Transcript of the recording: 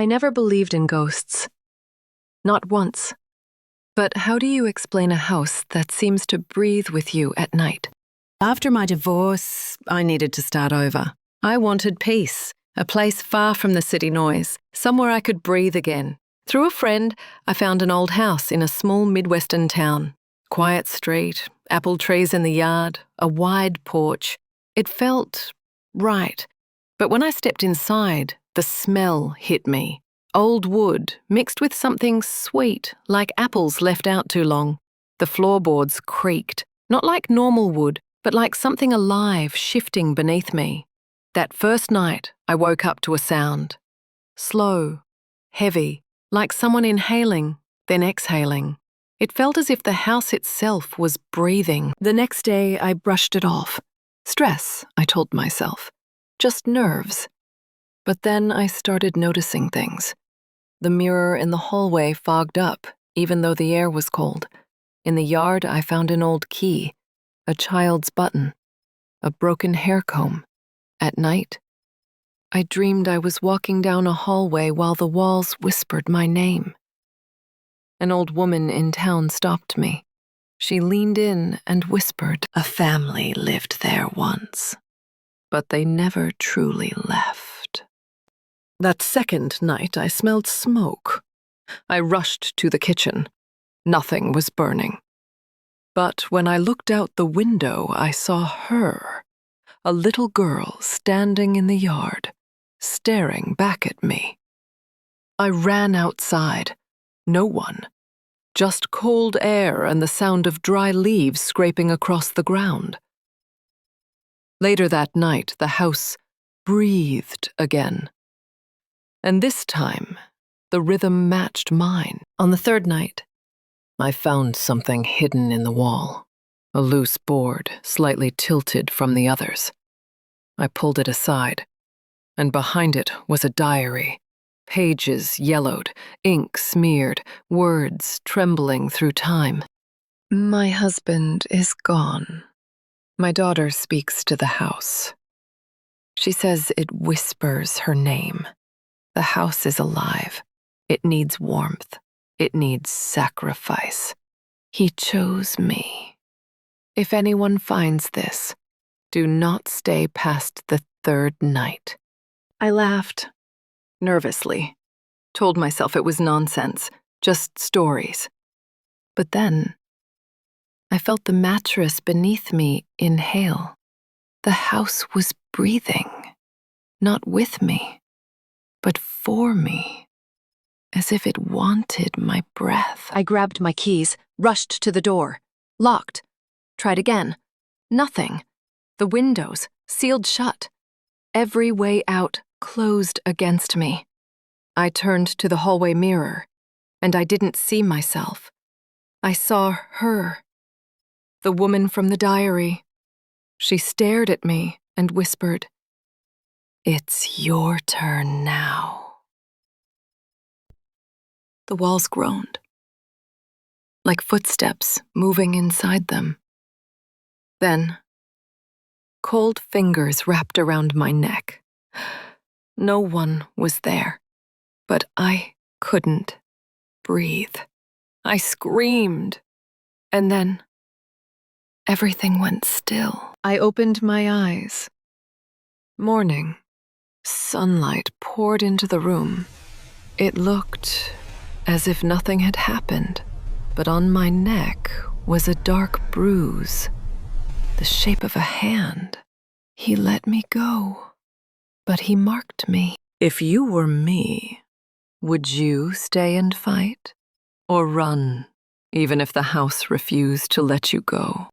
I never believed in ghosts. Not once. But how do you explain a house that seems to breathe with you at night? After my divorce, I needed to start over. I wanted peace, a place far from the city noise, somewhere I could breathe again. Through a friend, I found an old house in a small Midwestern town. Quiet street, apple trees in the yard, a wide porch. It felt right. But when I stepped inside, the smell hit me. Old wood mixed with something sweet, like apples left out too long. The floorboards creaked, not like normal wood, but like something alive shifting beneath me. That first night, I woke up to a sound. Slow, heavy, like someone inhaling, then exhaling. It felt as if the house itself was breathing. The next day, I brushed it off. Stress, I told myself. Just nerves. But then I started noticing things. The mirror in the hallway fogged up, even though the air was cold. In the yard, I found an old key, a child's button, a broken hair comb. At night, I dreamed I was walking down a hallway while the walls whispered my name. An old woman in town stopped me. She leaned in and whispered, "A family lived there once, but they never truly left." That second night, I smelled smoke. I rushed to the kitchen. Nothing was burning. But when I looked out the window, I saw her, a little girl standing in the yard, staring back at me. I ran outside. No one. Just cold air and the sound of dry leaves scraping across the ground. Later that night, the house breathed again. And this time, the rhythm matched mine. On the third night, I found something hidden in the wall, a loose board slightly tilted from the others. I pulled it aside, and behind it was a diary. Pages yellowed, ink smeared, words trembling through time. My husband is gone. My daughter speaks to the house. She says it whispers her name. The house is alive. It needs warmth. It needs sacrifice. He chose me. If anyone finds this, do not stay past the third night. I laughed. Nervously, told myself it was nonsense, just stories. But then, I felt the mattress beneath me inhale. The house was breathing, not with me, but for me, as if it wanted my breath. I grabbed my keys, rushed to the door. Locked. Tried again. Nothing. The windows, sealed shut. Every way out closed against me. I turned to the hallway mirror, and I didn't see myself. I saw her, the woman from the diary. She stared at me and whispered, "It's your turn now." The walls groaned, like footsteps moving inside them. Then, cold fingers wrapped around my neck. No one was there, but I couldn't breathe. I screamed, and then everything went still. I opened my eyes. Morning. Sunlight poured into the room. It looked as if nothing had happened, but on my neck was a dark bruise, the shape of a hand. He let me go. But he marked me. If you were me, would you stay and fight? Or run, even if the house refused to let you go?